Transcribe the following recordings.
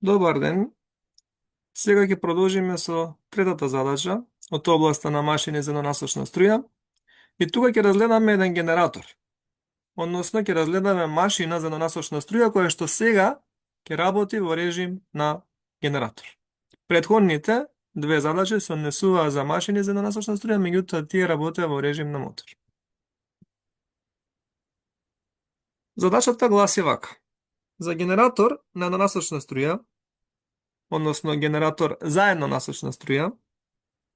Добар ден. Сега ќе продолжиме со третата задача од областа на машини за еднонасочна струја. И тука ќе разгледаме еден генератор. Односно ќе разгледаме машина за еднонасочна струја која што сега ќе работи во режим на генератор. Претходните две задачи се однесуваа за машини за еднонасочна струја, меѓутоа тие работеа во режим на мотор. Задачата гласи вака. За генератор на еднонасочна струја, односно генератор за еднонасочна струја,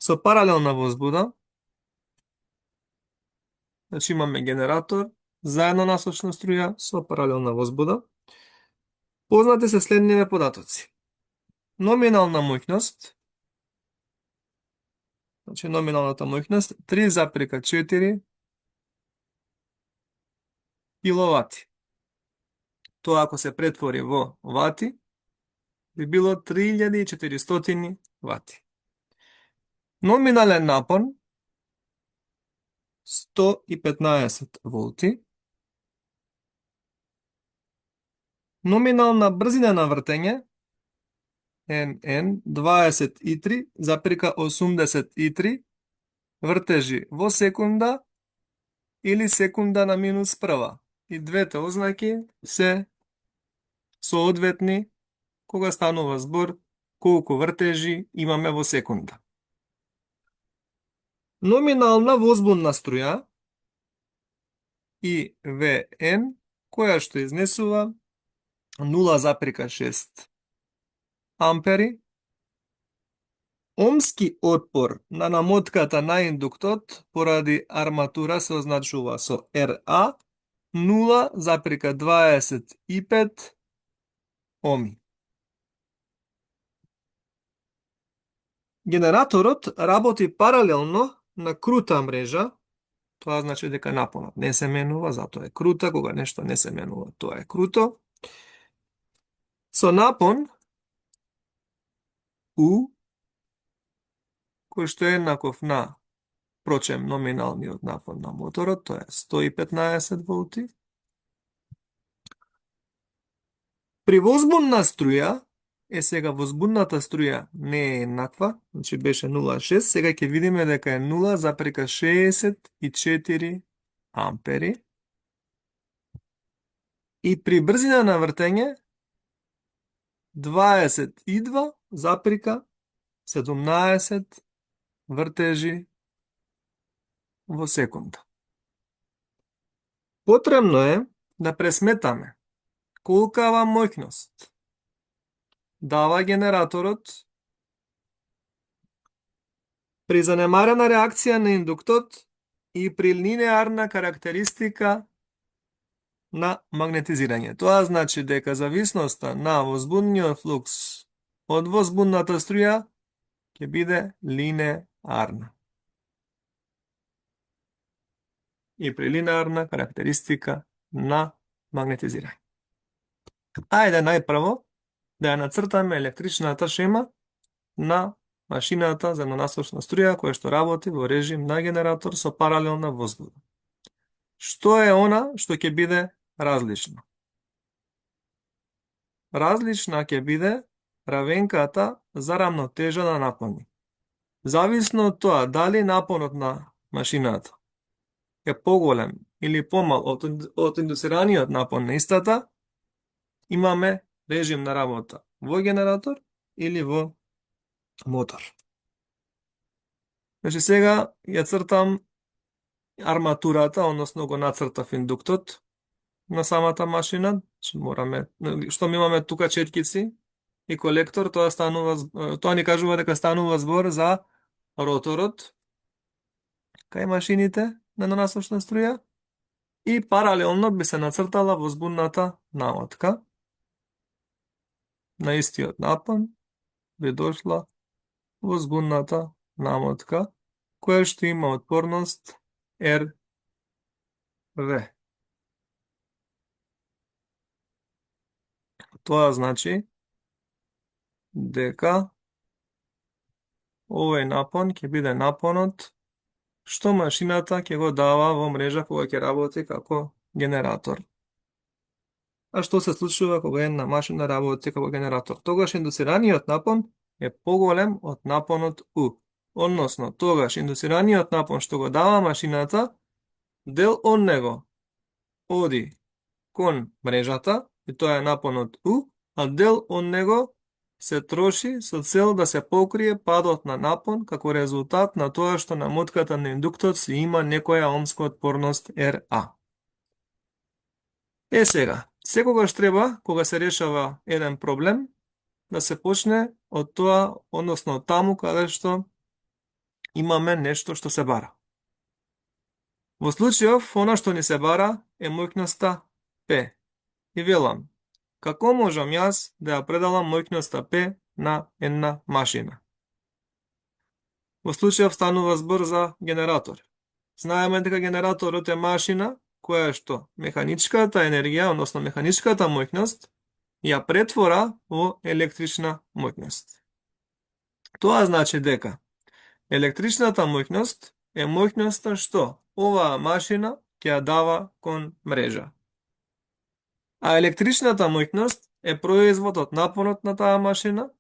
со паралелна возбуда, значи имаме генератор за еднонасочна струја со паралелна возбуда, познати се следниве податоци. Номинална моќност, значи номиналната моќност 3,4 киловати. Тоа ако се претвори во вати, би било 3400 вати. Номинален напон 115 волти. Номинална брзина на вртење NN 23,83 вртежи во секунда или секунда на минус прва. И двете ознаки се соодветни кога станува збор колку вртежи имаме во секунда. Номинална возбудна струја IVN, која што изнесува 0,6 ампери. Омски отпор на намотката на индуктот поради арматура се означува со RA 0,25 оми. Генераторот работи паралелно на крута мрежа. Тоа значи дека напонот не се менува, затоа е крута. Кога нешто не се менува, тоа е круто. Со напон U, кој што е еднаков на, прочем, номиналниот напон на моторот, тоа е 115 волти. При возбудна струја, сега возбудната струја не е еднаква, значи беше 0,6, сега ќе видиме дека е 0,64 ампери. И при брзина на вртење 22,17 вртежи во секунда. Потребно е да пресметаме колкава моќност дава генераторот при занемарена реакција на индуктот и при линеарна карактеристика на магнетизирање. Тоа значи дека зависноста на возбудниот флукс од возбудната струја ќе биде линеарна. И при линеарна карактеристика на магнетизирање. Ајде најпрво да ја нацртаме електричната шема на машината за еднонасочна струја која што работи во режим на генератор со паралелна возбуда. Што е она што ќе биде различно? Различна ќе биде равенката за рамнотежа на напони. Зависно од тоа дали напонот на машината е поголем или помал од индуцираниот напон на истата, имаме режим на работа во генератор или во мотор. Значи сега ја цртам арматурата, односно го нацртав индуктот на самата машина. Мораме, што ми имаме тука четкици и колектор, тоа ни кажува дека станува збор за роторот кај машините на еднонасочна струја и паралелно би се нацртала возбудната намотка. На истиот напон би дошла возбудната намотка која што има отпорност RV. Тоа значи дека овој напон ќе биде напонот што машината ќе го дава во мрежа кога ќе работи како генератор. А што се случува кога една машина работи како генератор? Тогаш индуцираниот напон е поголем од напонот У. Односно, тогаш индуцираниот напон што го дава машината, дел од него оди кон мрежата, и тоа е напонот У, а дел од него се троши со цел да се покрие падот на напон како резултат на тоа што намотката на индуктот си има некоја омска отпорност РА. Сега, секогаш треба, кога се решава еден проблем, да се почне од тоа, односно од таму каде што имаме нешто што се бара. Во случајов, она што ни се бара е моќноста P. И велам, како можам јас да ја предалам моќноста P на една машина? Во случајов станува збор за генератор. Знаеме дека генераторот е машина која што механичката енергија, односно механичката моќност, ја претвора во електрична моќност. Тоа значи дека електричната моќност е моќноста што оваа машина ќе ја дава кон мрежа. А електричната моќност е производ од напонот на таа машина,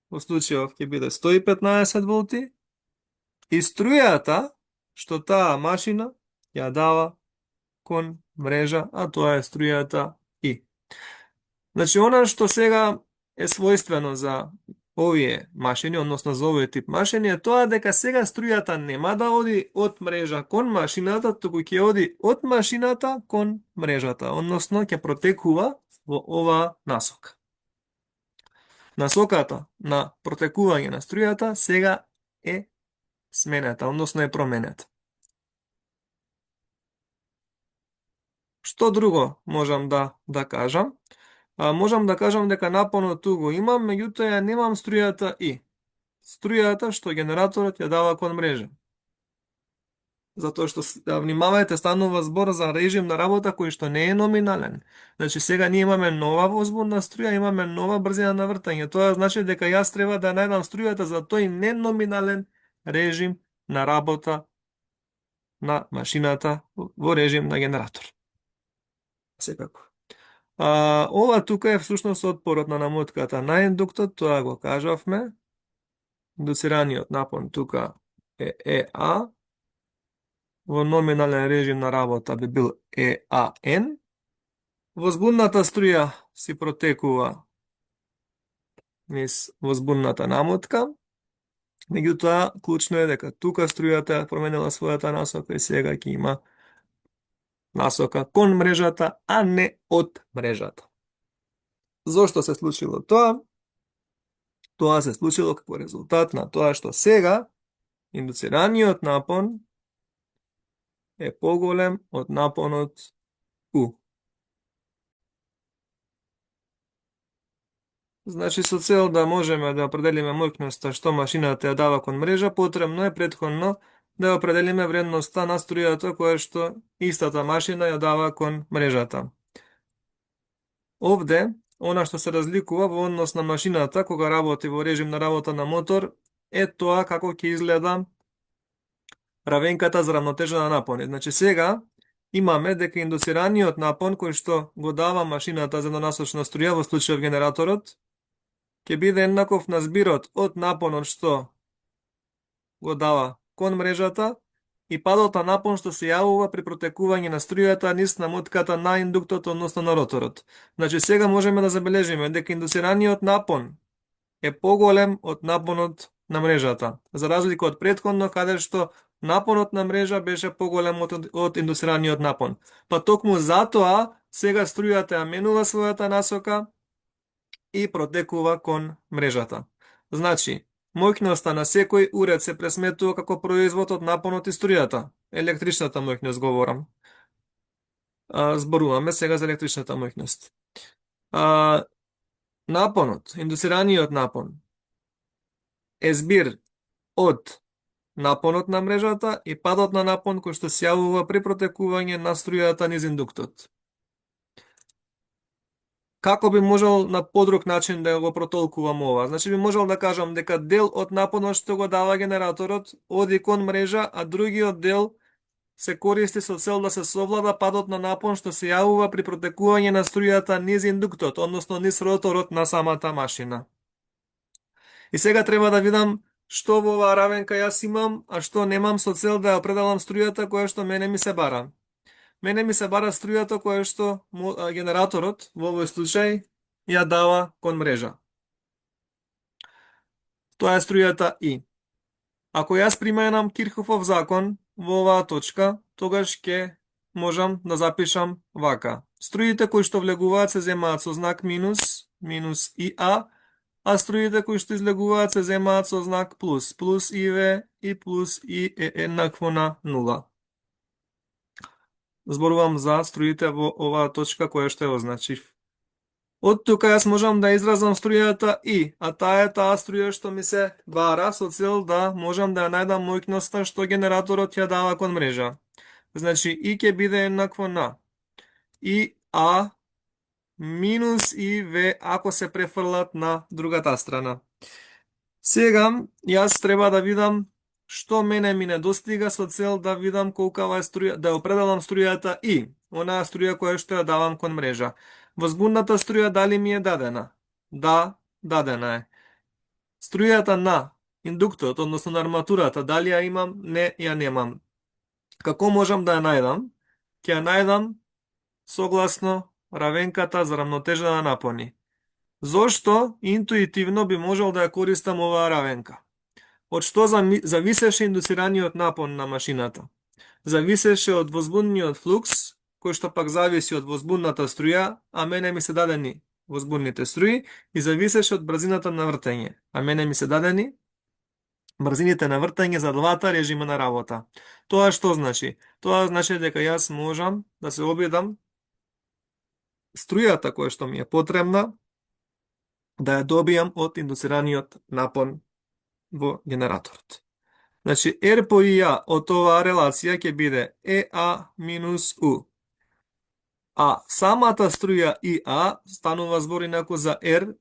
во случајов ќе биде 115 волти, и струјата што таа машина ја дава кон мрежа, а тоа е струјата И. Значи, она што сега е својствено за овие машини, односно за овој тип машини, е тоа дека сега струјата нема да оди од мрежа кон машината, туку ќе оди од машината кон мрежата, односно ќе протекува во оваа насока. Насоката на протекување на струјата сега е сменета, односно е променета. Што друго можам да кажам? Можам да кажам дека напонот ту го имам, меѓутоа ја немам струјата И. Струјата што генераторот ја дава кон мрежа. Затоа што, внимавајте, станува збор за режим на работа кој што не е номинален. Значи, сега ние имаме нова возбудна струја, имаме нова брзина на вртање. Тоа значи дека јас треба да најдам струјата за тој неноминален режим на работа на машината во режим на генератор. Секако. Ова тука е всушност отпорот на намотката на индуктот, тоа го кажавме. Индуцираниот напон тука е ЕА. Во номинален режим на работа би бил ЕАН. Возбудната струја си протекува низ возбудната намотка. Меѓутоа, клучно е дека тука струјата променила својата насока и сега ќе има насока кон мрежата, а не од мрежата. Зошто се случило тоа? Тоа се случило како резултат на тоа што сега индуцираниот напон е поголем од напонот У. Значи, со цел да можеме да определиме моќноста што машината ја дава кон мрежа, потребно е претходно да определиме вредноста на струјата која што истата машина ја дава кон мрежата. Овде, она што се разликува во однос на машината кога работи во режим на работа на мотор, е тоа како ќе изгледа равенката за равнотежа на напони. Значи, сега имаме дека индуцираниот напон кој што го дава машината за еднонасочна струја, во случајов генераторот, ќе биде еднаков на збирот од напонот што го дава кон мрежата и падот на напон што се јавува при протекување на струјата низ намотката на индуктот, односно на роторот. Значи, сега можеме да забележиме дека индуцираниот напон е поголем од напонот на мрежата, за разлика од претходно каде што напонот на мрежа беше поголем од индуцираниот напон. Па токму затоа сега струјата ја менува својата насока и протекува кон мрежата. Значи, моќноста на секој уред се пресметува како производ од напонот и струјата. Електричната моќност говорам. Зборуваме сега за електричната моќност. Напонот, индуцираниот напон, е збир од напонот на мрежата и падот на напон кој што се јавува при протекување на струјата низ индуктот. Како би можел на подруг начин да го протолкувам ова? Значи би можел да кажам дека дел од напонот што го дава генераторот оди кон мрежа, а другиот дел се користи со цел да се совлада падот на напон што се јавува при протекување на струјата низ индуктот, односно низ роторот на самата машина. И сега треба да видам што во оваа равенка јас имам, а што немам со цел да ја определам струјата која што мене ми се бара. Мене ми се бара струјата која што генераторот во овој случај ја дава кон мрежа. Тоа е струјата И. Ако јас применам Кирхофов закон во оваа точка, тогаш ќе можам да запишам вака. Струите кои што влегуваат се земаат со знак минус, минус ИА, а струите кои што излегуваат се земаат со знак плюс, плюс ИВ и плюс И е еднакво на 0. Зборувам за струите во оваа точка која што ја означив. Од тука јас можам да изразам струјата И, а таа е таа струја што ми се бара со цел да можам да ја најдам моќноста што генераторот ја дава кон мрежа. Значи И ќе биде еднакво на ИА минус ИВ ако се префрлат на другата страна. Сега јас треба да видам што мене ми недостига со цел да видам колкава е струја, да определам струјата И, онаа струја која што ја давам кон мрежа. Возбунната струја дали ми е дадена? Да, дадена е. Струјата на индуктот, односно на арматурата, дали ја имам? Не, ја немам. Како можам да ја најдам? Ќе ја најдам согласно равенката за рамнотежа на напони. Зошто интуитивно би можел да ја користам оваа равенка? Од што зависеше индуцираниот напон на машината? Зависеше од возбунниот флукс, кој што пак зависи од возбунната струја, а мене ми се дадени возбунните струи, и зависеше од брзината на вртење, а мене ми се дадени брзините на вртење за двата режима на работа. Тоа што значи? Тоа значи дека јас можам да се обидам струјата која што ми е потребна да ја добијам од индуцираниот напон во генераторот. Значи, R по IA од оваа релација ќе биде EA минус U. А самата струја IA станува збор инаку за R,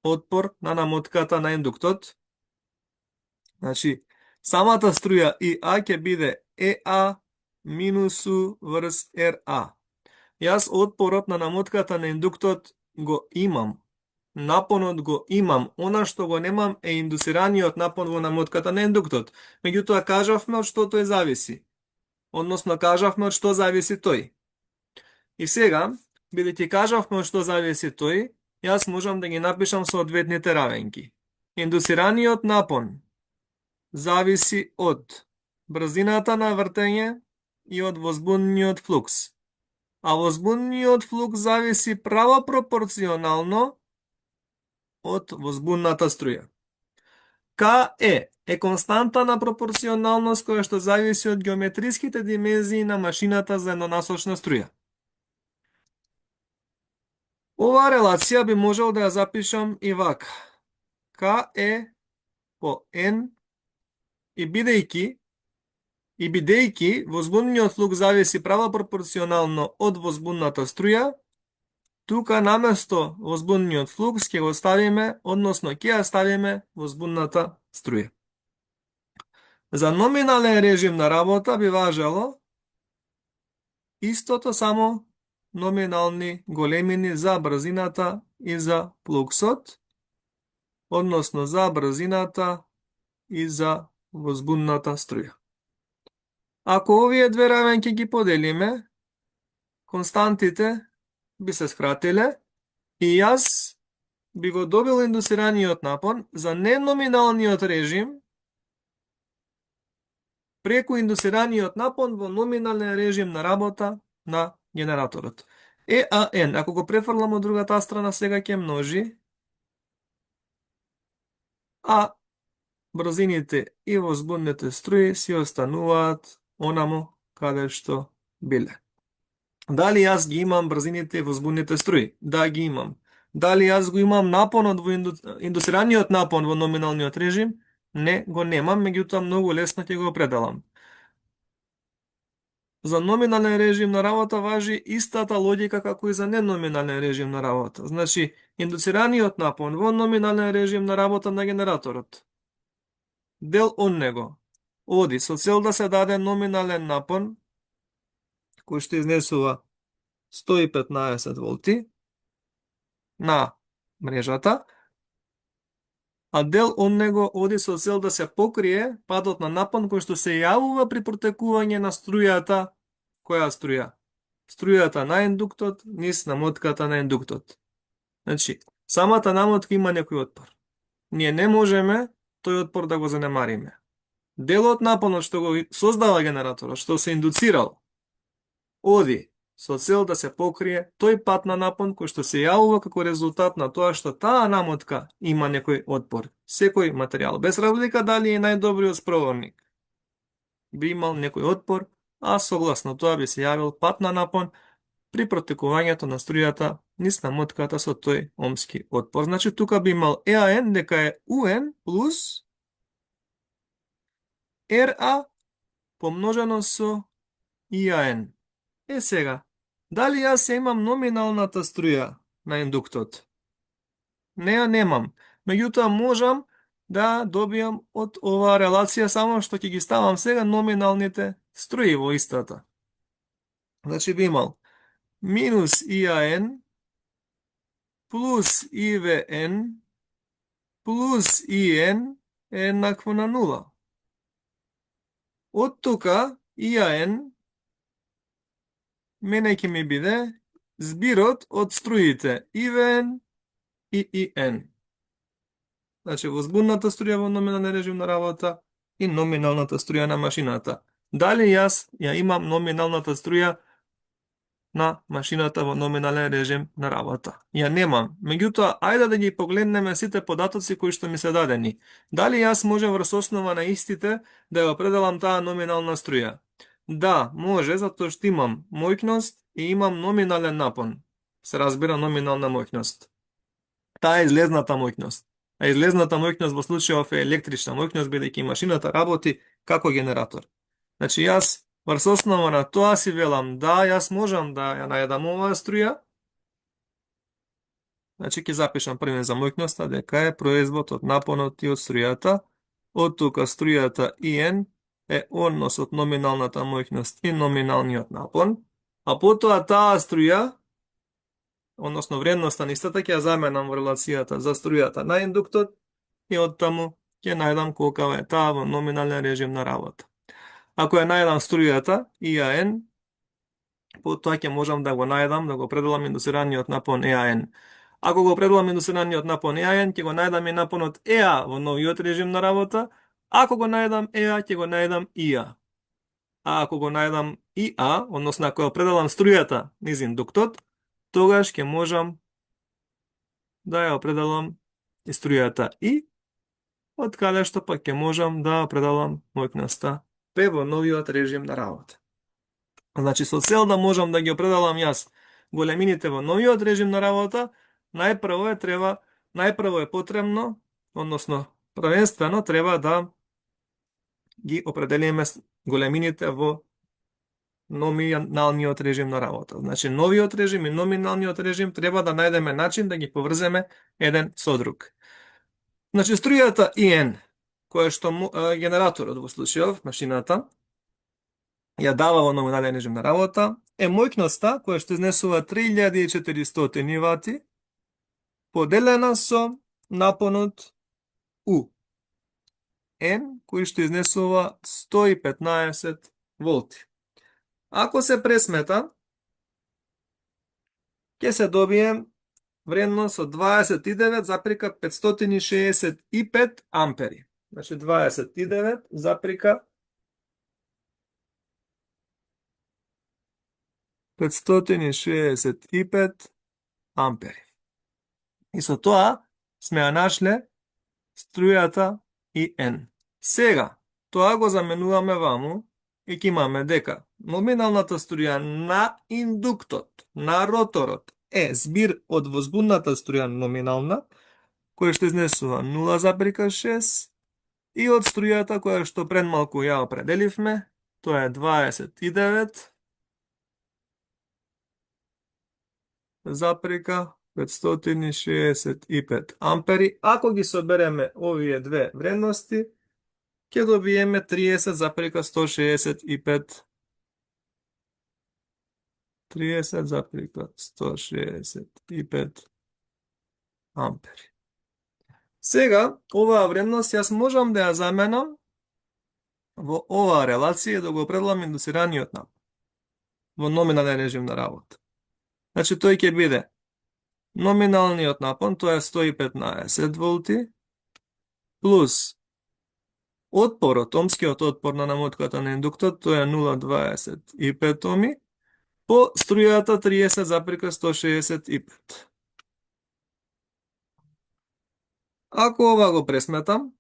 отпор на намотката на индуктот. Значи, самата струја IA ќе биде EA минус U врз RA. Јас отпорот на намотката на индуктот го имам. Напонот го имам, она што го немам е индуцираниот напон во намотката на индуктот. Меѓутоа кажавме од што тој зависи. Односно кажавме од што зависи тој. И сега, бидејќи кажавме од што зависи тој, јас можам да ги напишам соодветните равенки. Индуцираниот напон зависи од брзината на вртење и од возбунниот флукс. А возбунниот флукс зависи право пропорционално од возбунната струја. К е константа на пропорционалност која што зависи од геометриските димензии на машината за еднонасочна струја. Оваа релација би можел да ја запишам и вака. К по N и бидејќи возбунниот флукс зависи право пропорционално од возбунната струја, тука наместо возбунниот флукс ќе го ставиме, односно ќе ја ставиме возбунната струја. За номинален режим на работа би важело истото, само номинални големини за брзината и за флуксот, односно за брзината и за возбунната струја. Ако овие две равенки ги поделиме, константите би се скратиле и јас би го добил индуцираниот напон за неноминалниот режим преку индуцираниот напон во номинален режим на работа на генераторот. EAN, ако го префрлам од другата страна, сега ќе множи, а брзините и возбунните струи си остануваат онаму каде што биле. Дали јас ги имам брзините и возбунните струи? Да, ги имам. Дали јас го имам напонот во индуцираниот напон во номиналниот режим? Не, го немам, меѓутоа многу лесно ќе го определам. За номинален режим на работа важи истата логика како и за неноминален режим на работа. Значи, индуцираниот напон во номинален режим на работа на генераторот, дел од него, оди со цел да се даде номинален напон кој што изнесува 115 волти на мрежата, а дел од него оди со цел да се покрие падот на напон кој што се јавува при протекување на струјата. Која струја? Струјата на индуктот низ намотката на индуктот. Значи, самата намотка има некој отпор. Ние не можеме тој отпор да го занемариме. Делот напонот што го создава генераторот, што се индуцирал, оди со цел да се покрие тој пат на напон кој што се јавува како резултат на тоа што таа намотка има некој отпор. Секој материјал, без разлика дали е најдобриот спроводник, би имал некој отпор, а согласно тоа би се јавил пат на напон при протекувањето на струјата низ намотката со тој омски отпор. Значи, тука би имал EAN дека е UN плюс RA помножено со IAN. Сега, дали јас имам номиналната струја на индуктот? Не ја немам. Меѓутоа, можам да добијам од оваа релација, само што ќе ги ставам сега номиналните струи во истата. Значи, би имал минус IAN плюс IVN плюс IN е еднакво на 0. Од тука IAN мене ќе ми биде збирот од струите IVN и IN. Значи, возбудната струја во номинален режим на работа и номиналната струја на машината. Дали јас ја имам номиналната струја на машината во номинален режим на работа? Ја немам. Меѓутоа, ајде да ги погледнеме сите податоци кои што ми се дадени. Дали јас може врз основа на истите да ја определам таа номинална струја? Да, може, затоа што имам моќност и имам номинален напон. Се разбира номинална моќност. Таа е излезната моќност. А излезната моќност во случајов е електрична моќност, бидејќи машината работи како генератор. Значи, јас врз основа на тоа си велам, да, јас можам да ја најдам оваа струја. Значи, ќе запишам првен за моќноста дека е производ од напонот и од струјата. Од тука струјата IN е однос од номиналната моќност и номиналниот напон, а потоа таа струја, односно вредноста на истата, ќе ја заменам во релацијата за струјата на индуктот и од таму ќе најдам колка е таа во номинален режим на работа. Ако ја најдам струјата IAN, потоа ќе можам да го најдам, да го определам индуцираниот напон EAN. Ако го определам индуцираниот напон EAN, ќе го најдам и напонот EA во новиот режим на работа. Ако го најдам EA, ќе го најдам IA. А ако го најдам IA, односно ако ја определам струјата низ индуктот, тогаш ќе можам да ја определам и струјата И, од каде што пак ќе можам да определам моќноста P во новиот режим на работа. Значи, со цел да можам да ги определам јас големините во новиот режим на работа, најпрво е потребно, односно првенствено треба да ги определиме големините во номиналниот режим на работа. Значи, новиот режим и номиналниот режим треба да најдеме начин да ги поврземе еден со друг. Значи, струјата IN, која што генераторот во случајов, машината, ја дава во номинален режим на работа, е моќноста која што изнесува 3400 вати, поделена со напонот U, N, кој што изнесува 115 волти. Ако се пресмета, ќе се добие вредност од 29,565 ампери. Значи 29,565 ампери. И со тоа сме ја нашле струјата IN. Сега, тоа го заменуваме ваму и ќе имаме дека номиналната струја на индуктот, на роторот, е збир од возбудната струја номинална, која што изнесува 0,6, и од струјата која што пред малку ја определивме, тоа е 29,565 ампери. Ако ги собереме овие две вредности, ќе добиеме 30,165 30,165 ампери. Сега, оваа вредност јас можам да ја заменам во оваа релација и да го определам индуцираниот напон во номинален режим на работа. Значи, тој ќе биде номиналниот напон, тоа е 115 волти, плюс отпорот, омскиот отпор на намотката на индуктор, тоа е 0,25 оми, по струјата 30,165. Ако ова го пресметам,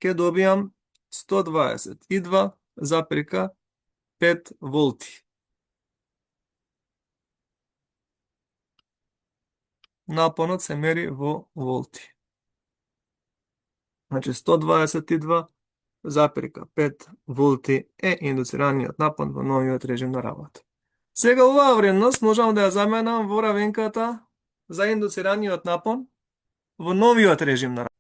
ќе добијам 122,5 волти. Напонот се мери во волти. Значи 122,5 волти е индуцираниот напон во новиот режим на работа. Сега оваа вредност можам да ја заменам во равенката за индуцираниот напон во новиот режим на работа.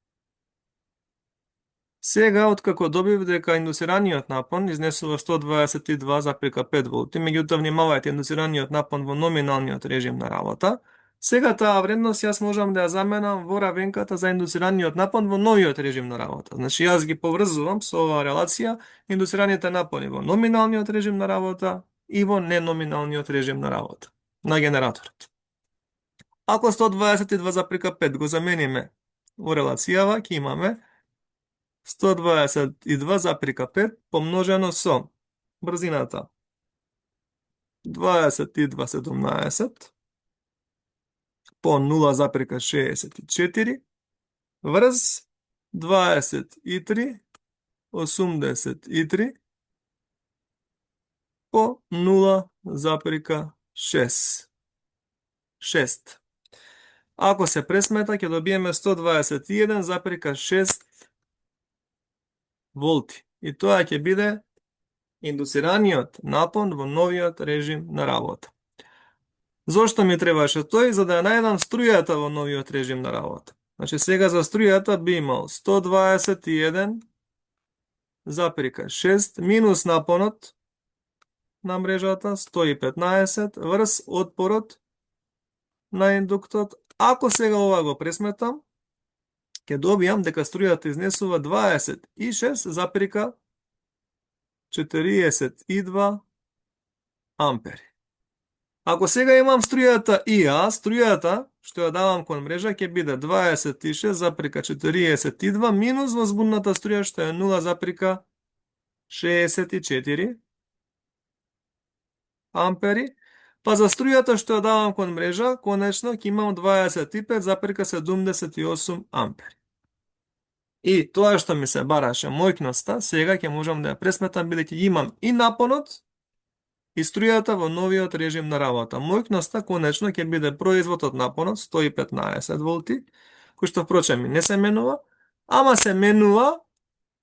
Сега, откако добив дека индуцираниот напон изнесува 122,5 волти, меѓутоа внимавајте, индуцираниот напон во номиналниот режим на работа, сега таа вредност јас можам да ја заменам во равенката за индуцираниот напон во новиот режим на работа. Значи, јас ги поврзувам со оваа релација индуцираните напони во номиналниот режим на работа и во неноминалниот режим на работа на генераторот. Ако 122,5 го замениме во релацијава, ќе имаме 122,5 помножено со брзината 22,17 по 0,64 врз 23,83 по 0,6. Ако се пресмета, ќе добиеме 121,6 волти. И тоа ќе биде индуцираниот напон во новиот режим на работа. Зошто ми требаше тој? За да ја најдам струјата во новиот режим на работа. Значи, сега за струјата би имал 121,6 минус напонот на мрежата 115 врз отпорот на индуктот. Ако сега ова го пресметам, ќе добијам дека струјата изнесува 26,42 ампери. Ако сега имам струјата ИА, струјата што ја давам кон мрежа ќе биде 26,42 минус возбудната струја што е 0,64 ампери, па за струјата што ја давам кон мрежа, конечно ќе имам 25,78 ампери. И тоа што ми се бараше мојкноста, сега ќе можам да ја пресметам бидејќи имам и напонот и струјата во новиот режим на работа. Мојкноста конечно ќе биде производ од напонот 115 волти, кој што впрочем не се менува, ама се менува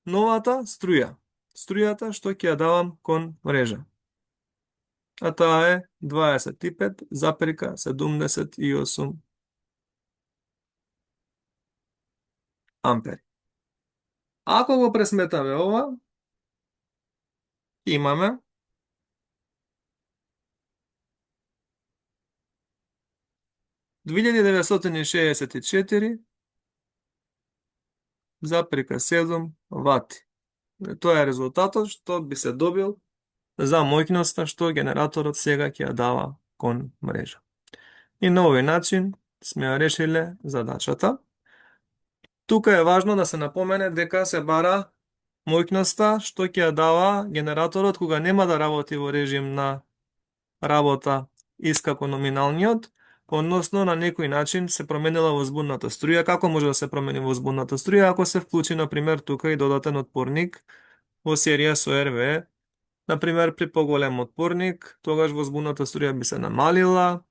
новата струја. Струјата што ќе ја давам кон мрежа. А таа е 25,78 ампери. Ако го пресметаме ова, имаме 2964,7 вати. Тоа е резултатот што би се добил за мојкноста што генераторот сега ќе ја дава кон мрежа. И на овој начин сме ја решиле задачата. Тука е важно да се напомене дека се бара мојкноста што ќе ја дава генераторот кога нема да работи во режим на работа искако номиналниот, односно на некој начин се променила возбудната струја. Како може да се промени возбудната струја? Ако се вклучи, например, тука и додатен отпорник во серија со РВ. Например, при поголем отпорник, тогаш возбудната струја би се намалила,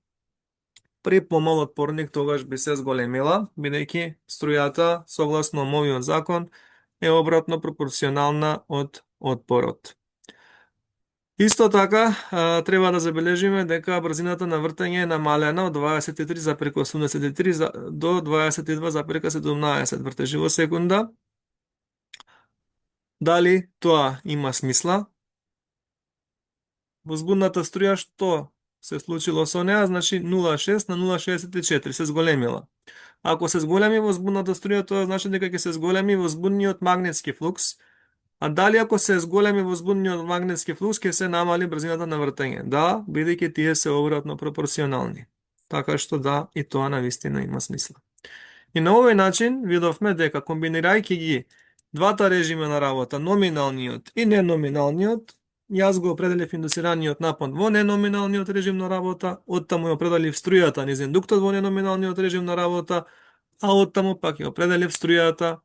при помал отпорник тогаш би се зголемила, бидејќи струјата, согласно Омовиот закон, е обратно пропорционална од отпорот. Исто така, треба да забележиме дека брзината на вртење е намалена од 23,83 до 22,17 вртежи во секунда. Дали тоа има смисла? Возбудната струја што се случило со неа, значи 0,6 на 0,64 се зголемила. Ако се зголеми возбудната струја, тоа значи дека ќе се зголеми возбудниот магнетски флукс, а дали ако се зголеми возбудниот магнетски флукс, ќе се намали брзината на вртење? Да, бидејќи тие се обратно пропорционални. Така што да, и тоа навистина има смисла. И на овој начин видовме дека комбинирајќи ги двата режима на работа, номиналниот и неноминалниот, јас го определив индуцираниот напон во неноминалниот режим на работа, оттаму ја определив струјата низ индуктор во неноминалниот режим на работа, а оттаму пак ја определив струјата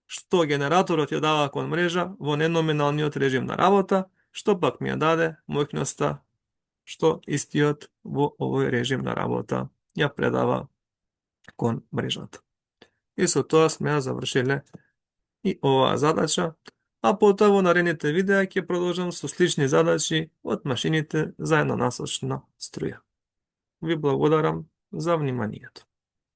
што генераторот ја дава кон мрежа во неноминалниот режим на работа, што пак ми ја даде моќноста што истиот во овој режим на работа ја предава кон мрежата. И со тоа сме ја завршиле и оваа задача, а потоа во наредните видеа ќе продолжам со слични задачи од машините за еднонасочна струја. Ви благодарам за вниманието.